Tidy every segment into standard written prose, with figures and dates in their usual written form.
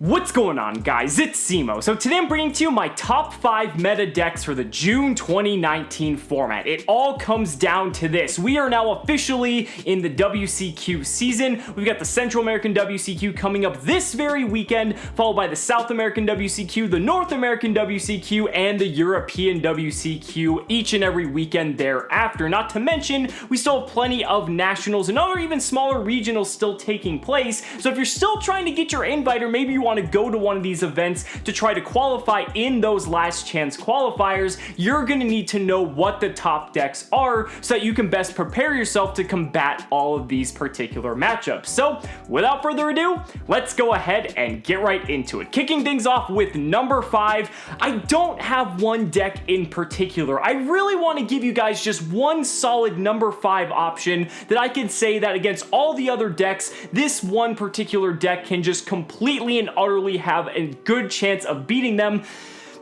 What's going on, guys? It's Cimo. So today I'm bringing to you my top 5 meta decks for the June 2019 format. It all comes down to this. We are now officially in the WCQ season. We've got the Central American WCQ coming up this very weekend, followed by the South American WCQ, the North American WCQ, and the European WCQ each and every weekend thereafter. Not to mention, we still have plenty of nationals and other even smaller regionals still taking place. So if you're still trying to get your invite, or maybe you want to go to one of these events to try to qualify in those last chance qualifiers, you're going to need to know what the top decks are so that you can best prepare yourself to combat all of these particular matchups. So without further ado, let's go ahead and get right into it. Kicking things off with number 5, I don't have one deck in particular. I really want to give you guys just one solid number 5 option that I can say that against all the other decks, this one particular deck can just completely and utterly have a good chance of beating them.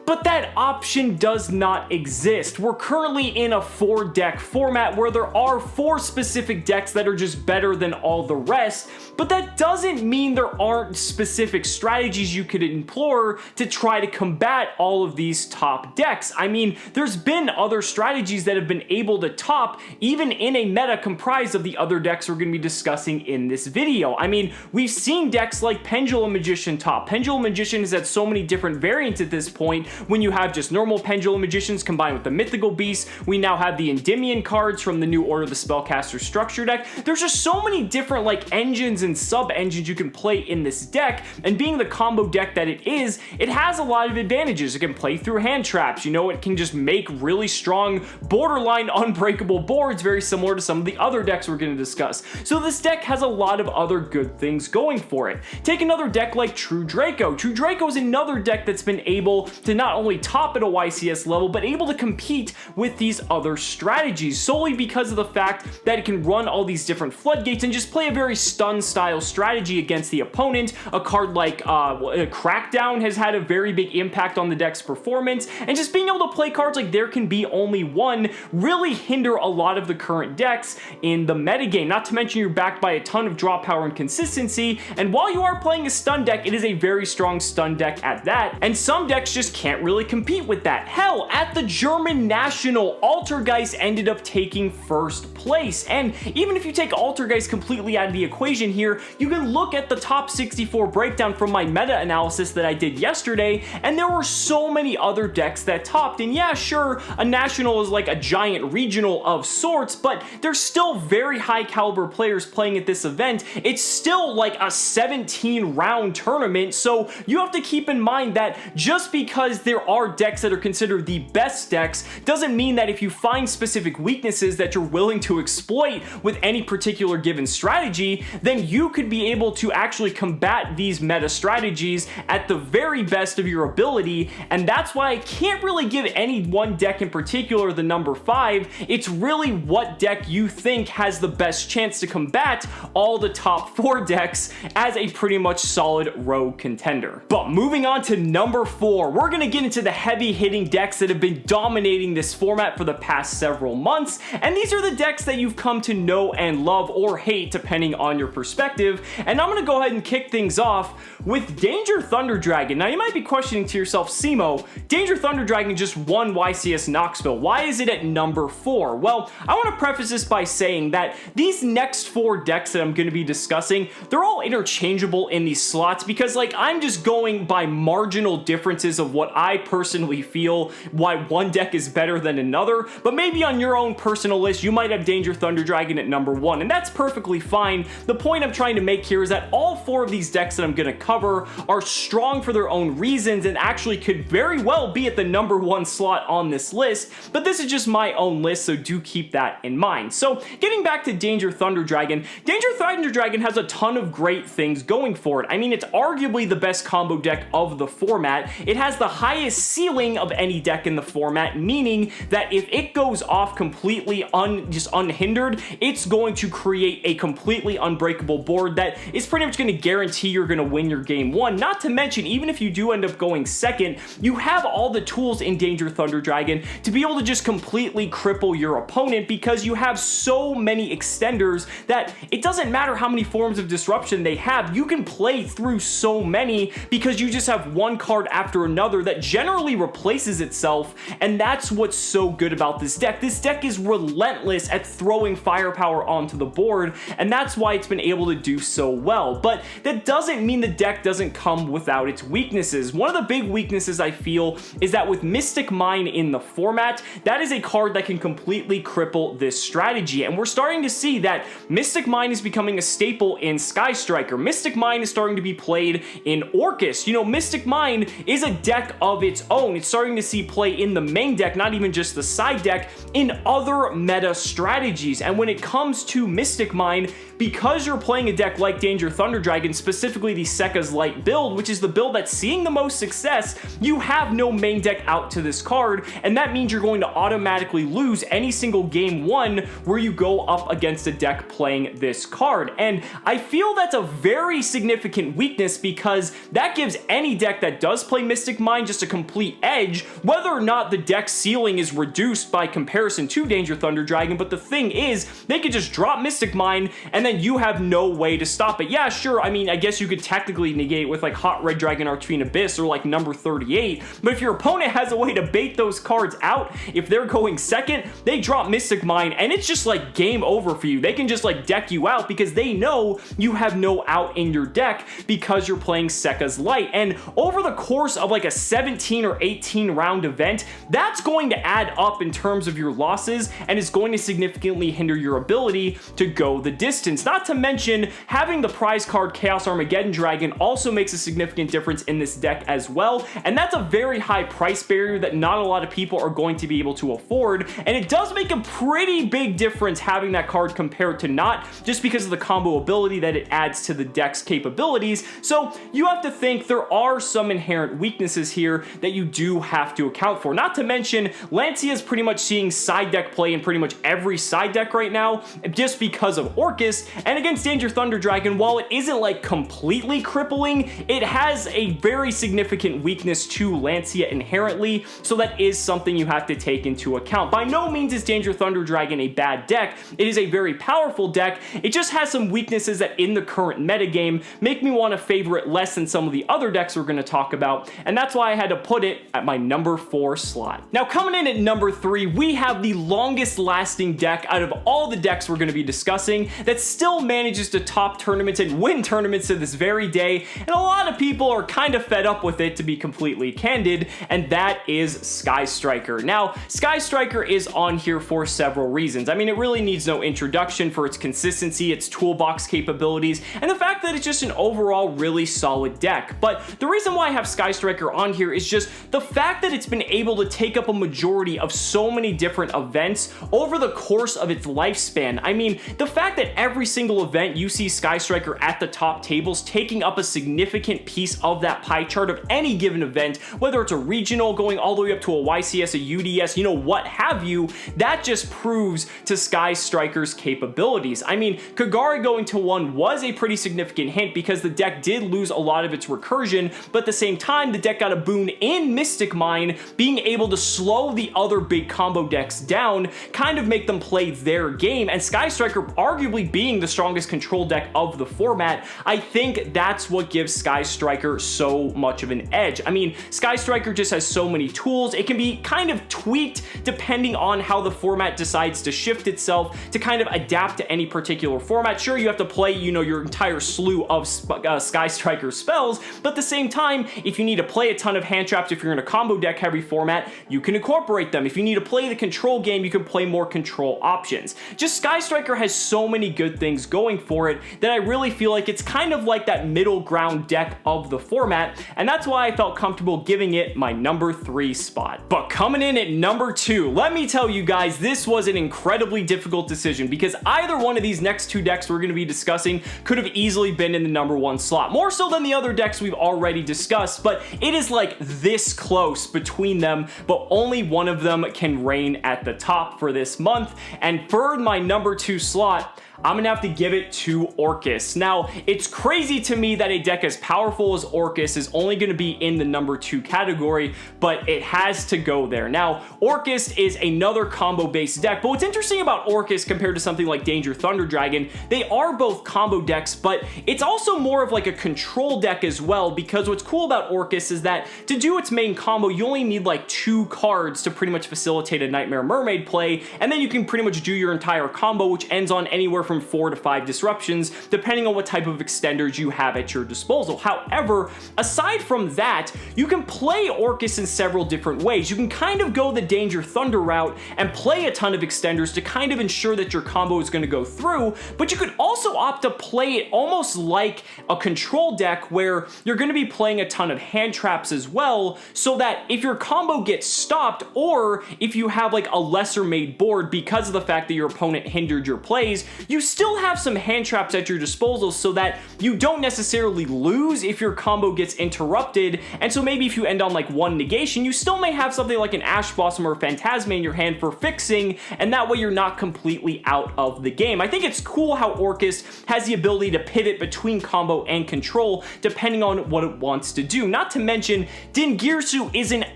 But that option does not exist. We're currently in a 4-deck format where there are 4 specific decks that are just better than all the rest, but that doesn't mean there aren't specific strategies you could employ to try to combat all of these top decks. I mean, there's been other strategies that have been able to top even in a meta comprised of the other decks we're going to be discussing in this video. I mean, we've seen decks like Pendulum Magician top. Pendulum Magician has had so many different variants at this point. When you have just normal Pendulum Magicians combined with the Mythical Beasts, we now have the Endymion cards from the new Order of the Spellcaster structure deck. There's just so many different engines and sub-engines you can play in this deck, and being the combo deck that it is, it has a lot of advantages. It can play through hand traps, it can just make really strong, borderline unbreakable boards, very similar to some of the other decks we're going to discuss. So this deck has a lot of other good things going for it. Take another deck like True Draco. True Draco is another deck that's been able to not only top at a YCS level, but able to compete with these other strategies solely because of the fact that it can run all these different floodgates and just play a very stun style strategy against the opponent. A card like Crackdown has had a very big impact on the deck's performance, and just being able to play cards like There Can Be Only One really hinder a lot of the current decks in the metagame. Not to mention you're backed by a ton of draw power and consistency, and while you are playing a stun deck, it is a very strong stun deck at that, and some decks just can't really compete with that. Hell, at the German National, Altergeist ended up taking first place, and even if you take Altergeist completely out of the equation here, you can look at the top 64 breakdown from my meta analysis that I did yesterday, and there were so many other decks that topped. And yeah, sure, a National is like a giant regional of sorts, but there's still very high caliber players playing at this event. It's still like a 17 round tournament, so you have to keep in mind that just because there are decks that are considered the best decks doesn't mean that if you find specific weaknesses that you're willing to exploit with any particular given strategy, then you could be able to actually combat these meta strategies at the very best of your ability. And that's why I can't really give any one deck in particular the number 5. It's really what deck you think has the best chance to combat all the top 4 decks as a pretty much solid rogue contender. But moving on to number 4, we're going to get into the heavy hitting decks that have been dominating this format for the past several months, and these are the decks that you've come to know and love or hate depending on your perspective. And I'm going to go ahead and kick things off with Danger Thunder Dragon. Now you might be questioning to yourself, Cimo, Danger Thunder Dragon just won YCS Knoxville. Why is it at number 4? Well, I want to preface this by saying that these next 4 decks that I'm going to be discussing, they're all interchangeable in these slots because I'm just going by marginal differences of what I personally feel why one deck is better than another, but maybe on your own personal list you might have Danger Thunder Dragon at number 1, and that's perfectly fine. The point I'm trying to make here is that all 4 of these decks that I'm going to cover are strong for their own reasons and actually could very well be at the number 1 slot on this list, but this is just my own list, so do keep that in mind. So getting back to Danger Thunder Dragon, Danger Thunder Dragon has a ton of great things going for it. I mean, it's arguably the best combo deck of the format. It has the highest ceiling of any deck in the format, meaning that if it goes off completely just unhindered, it's going to create a completely unbreakable board that is pretty much going to guarantee you're going to win your game one. Not to mention, even if you do end up going second, you have all the tools in Danger Thunder Dragon to be able to just completely cripple your opponent, because you have so many extenders that it doesn't matter how many forms of disruption they have, you can play through so many because you just have one card after another that generally replaces itself, and that's what's so good about this deck. This deck is relentless at throwing firepower onto the board, and that's why it's been able to do so well. But that doesn't mean the deck doesn't come without its weaknesses. One of the big weaknesses I feel is that with Mystic Mine in the format, that is a card that can completely cripple this strategy, and we're starting to see that Mystic Mine is becoming a staple in Sky Striker. Mystic Mine is starting to be played in Orcust. You know, Mystic Mine is a deck of its own. It's starting to see play in the main deck, not even just the side deck, in other meta strategies. And when it comes to Mystic Mine, because you're playing a deck like Danger Thunder Dragon, specifically the Sekka's Light build, which is the build that's seeing the most success, you have no main deck out to this card, and that means you're going to automatically lose any single game one where you go up against a deck playing this card. And I feel that's a very significant weakness, because that gives any deck that does play Mystic Mine just a complete edge, whether or not the deck ceiling is reduced by comparison to Danger Thunder Dragon. But the thing is, they could just drop Mystic Mine and then you have no way to stop it. Yeah, sure, I mean, I guess you could technically negate with like Hot Red Dragon Archfiend Abyss or like number 38, but if your opponent has a way to bait those cards out, if they're going second, they drop Mystic Mine and it's just like game over for you. They can just like deck you out because they know you have no out in your deck because you're playing Sekka's Light. And over the course of like a 17 or 18 round event, that's going to add up in terms of your losses, and it's going to significantly hinder your ability to go the distance. Not to mention, having the prize card Chaos Armageddon Dragon also makes a significant difference in this deck as well, and that's a very high price barrier that not a lot of people are going to be able to afford, and it does make a pretty big difference having that card compared to not, just because of the combo ability that it adds to the deck's capabilities. So you have to think there are some inherent weaknesses here that you do have to account for. Not to mention, Lancia is pretty much seeing side deck play in pretty much every side deck right now, just because of Orcust. And against Danger Thunder Dragon, while it isn't like completely crippling, it has a very significant weakness to Lancia inherently, so that is something you have to take into account. By no means is Danger Thunder Dragon a bad deck. It is a very powerful deck. It just has some weaknesses that in the current metagame make me want to favor it less than some of the other decks we're going to talk about, and that's why I had to put it at my number 4 slot. Now coming in at number 3, we have the longest lasting deck out of all the decks we're going to be discussing that still manages to top tournaments and win tournaments to this very day, and a lot of people are kind of fed up with it, to be completely candid, and that is Sky Striker. Now, Sky Striker is on here for several reasons. I mean, it really needs no introduction for its consistency, its toolbox capabilities, and the fact that it's just an overall really solid deck. But the reason why I have Sky Striker on here is just the fact that it's been able to take up a majority of so many different events over the course of its lifespan. I mean, the fact that every single event you see Sky Striker at the top tables taking up a significant piece of that pie chart of any given event, whether it's a regional going all the way up to a YCS, a UDS, you know, what have you, that just proves to Sky Striker's capabilities. I mean, Kagari going to 1 was a pretty significant hint because the deck did lose a lot of its recursion, but at the same time, the deck got a boon in Mystic Mine, being able to slow the other big combo decks down, kind of make them play their game, and Sky Striker arguably being the strongest control deck of the format, I think that's what gives Sky Striker so much of an edge. I mean, Sky Striker just has so many tools. It can be kind of tweaked depending on how the format decides to shift itself to kind of adapt to any particular format. Sure, you have to play, you know, your entire slew of Sky Striker spells, but at the same time, if you need to play a ton of hand traps, if you're in a combo deck heavy format, you can incorporate them. If you need to play the control game, you can play more control options. Just Sky Striker has so many good things going for it that I really feel like it's kind of like that middle ground deck of the format, and that's why I felt comfortable giving it my number 3 spot. But coming in at number 2, let me tell you guys, this was an incredibly difficult decision because either one of these next 2 decks we're going to be discussing could have easily been in the number 1 slot, more so than the other decks we've already discussed, but it is like this close between them, but only one of them can reign at the top for this month. And for my number 2 slot, I'm gonna have to give it to Orcus. Now, it's crazy to me that a deck as powerful as Orcus is only gonna be in the number 2 category, but it has to go there. Now, Orcus is another combo-based deck, but what's interesting about Orcus compared to something like Danger Thunder Dragon, they are both combo decks, but it's also more of like a control deck as well, because what's cool about Orcus is that to do its main combo, you only need like 2 cards to pretty much facilitate a Nightmare Mermaid play, and then you can pretty much do your entire combo, which ends on anywhere from 4 to 5 disruptions, depending on what type of extenders you have at your disposal. However, aside from that, you can play Orcus in several different ways. You can kind of go the Danger Thunder route and play a ton of extenders to kind of ensure that your combo is going to go through, but you could also opt to play it almost like a control deck where you're going to be playing a ton of hand traps as well, so that if your combo gets stopped, or if you have like a lesser made board because of the fact that your opponent hindered your plays, you still have some hand traps at your disposal so that you don't necessarily lose if your combo gets interrupted. And so maybe if you end on like 1 negation, you still may have something like an Ash Blossom or a Phantasma in your hand for fixing, and that way you're not completely out of the game. I think it's cool how Orcus has the ability to pivot between combo and control depending on what it wants to do. Not to mention, Dingirsu is an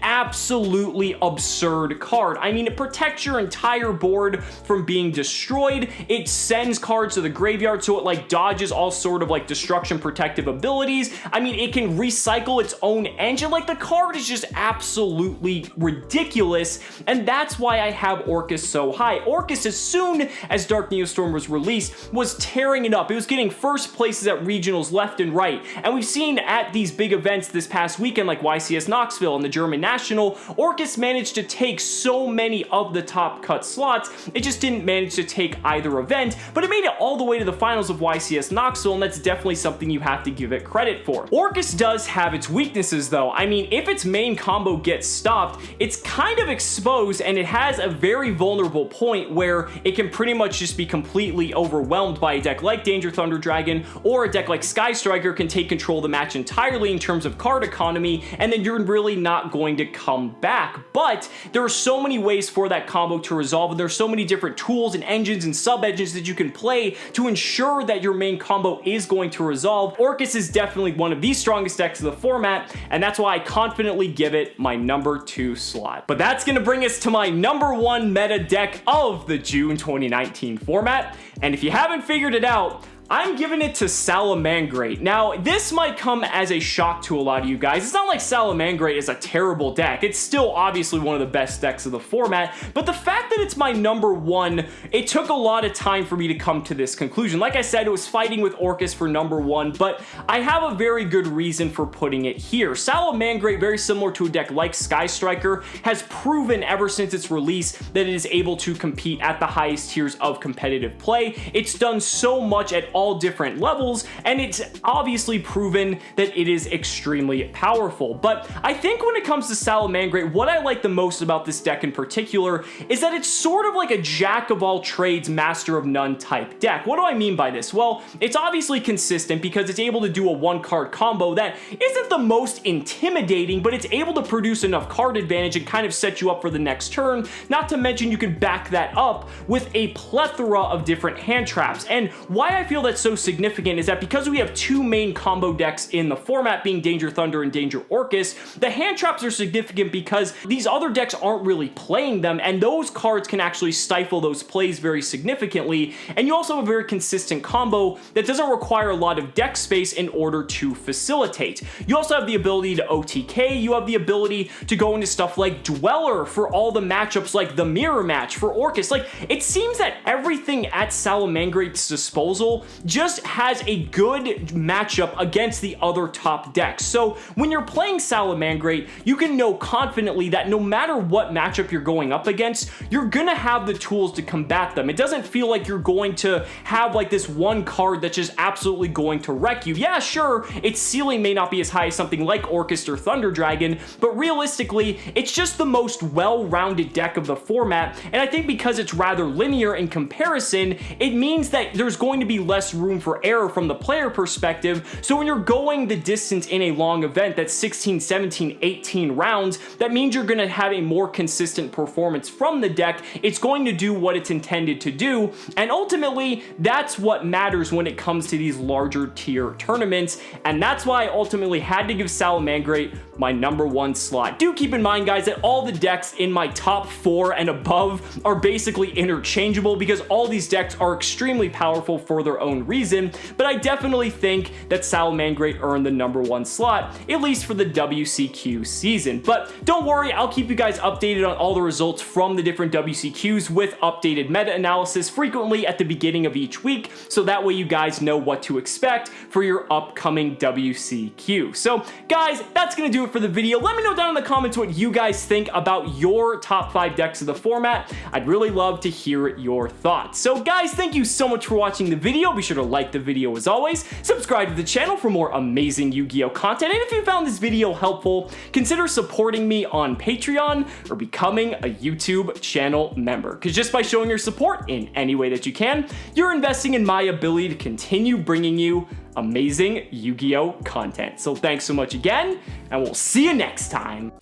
absolutely absurd card. I mean, it protects your entire board from being destroyed. It sends cards to the graveyard, so it like dodges all sort of like destruction protective abilities. I mean, it can recycle its own engine. Like, the card is just absolutely ridiculous, and that's why I have Orcus so high. Orcus, as soon as Dark Neostorm was released, was tearing it up. It was getting first places at regionals left and right, and we've seen at these big events this past weekend like YCS Knoxville and the German National, Orcus managed to take so many of the top cut slots. It just didn't manage to take either event, but it made it all the way to the finals of YCS Knoxville, and that's definitely something you have to give it credit for. Orcus does have its weaknesses though. I mean, if its main combo gets stopped, it's kind of exposed, and it has a very vulnerable point where it can pretty much just be completely overwhelmed by a deck like Danger Thunder Dragon, or a deck like Sky Striker can take control of the match entirely in terms of card economy, and then you're really not going to come back. But there are so many ways for that combo to resolve, and there's so many different tools and engines and sub-engines that you can play to ensure that your main combo is going to resolve. Orcus is definitely one of the strongest decks of the format, and that's why I confidently give it my number 2 slot. But that's gonna bring us to my number 1 meta deck of the June 2019 format, and if you haven't figured it out, I'm giving it to Salamangreat. Now, this might come as a shock to a lot of you guys. It's not like Salamangreat is a terrible deck. It's still obviously one of the best decks of the format, but the fact that it's my number 1, it took a lot of time for me to come to this conclusion. Like I said, it was fighting with Orcus for number 1, but I have a very good reason for putting it here. Salamangreat, very similar to a deck like Sky Striker, has proven ever since its release that it is able to compete at the highest tiers of competitive play. It's done so much at all different levels, and it's obviously proven that it is extremely powerful. But I think when it comes to Salamangreat, what I like the most about this deck in particular is that it's sort of like a jack of all trades, master of none type deck. What do I mean by this? Well, it's obviously consistent because it's able to do a 1-card combo that isn't the most intimidating, but it's able to produce enough card advantage and kind of set you up for the next turn. Not to mention, you can back that up with a plethora of different hand traps. And why I feel that's so significant is that because we have 2 main combo decks in the format, being Danger Thunder and Danger Orcus, the hand traps are significant because these other decks aren't really playing them, and those cards can actually stifle those plays very significantly. And you also have a very consistent combo that doesn't require a lot of deck space in order to facilitate. You also have the ability to OTK, you have the ability to go into stuff like Dweller for all the matchups like the Mirror Match for Orcus. Like, it seems that everything at Salamangreat's disposal just has a good matchup against the other top decks. So when you're playing Salamangreat, you can know confidently that no matter what matchup you're going up against, you're gonna have the tools to combat them. It doesn't feel like you're going to have like this one card that's just absolutely going to wreck you. Yeah, sure, its ceiling may not be as high as something like Orcus or Thunder Dragon, but realistically, it's just the most well-rounded deck of the format, and I think because it's rather linear in comparison, it means that there's going to be less less room for error from the player perspective. So when you're going the distance in a long event that's 16, 17, 18 rounds, that means you're going to have a more consistent performance from the deck. It's going to do what it's intended to do, and ultimately that's what matters when it comes to these larger tier tournaments, and that's why I ultimately had to give Salamangreat my #1 slot. Do keep in mind, guys, that all the decks in my top 4 and above are basically interchangeable because all these decks are extremely powerful for their own reason, but I definitely think that Salamangreat earned the #1 slot, at least for the WCQ season. But don't worry, I'll keep you guys updated on all the results from the different WCQs with updated meta analysis frequently at the beginning of each week, so that way you guys know what to expect for your upcoming WCQ. So guys, that's gonna do it for the video. Let me know down in the comments what you guys think about your top 5 decks of the format. I'd really love to hear your thoughts. So guys, thank you so much for watching the video. Be sure to like the video as always, subscribe to the channel for more amazing Yu-Gi-Oh content, and if you found this video helpful, consider supporting me on Patreon or becoming a YouTube channel member, because just by showing your support in any way that you can, you're investing in my ability to continue bringing you amazing Yu-Gi-Oh content. So thanks so much again, and we'll see you next time.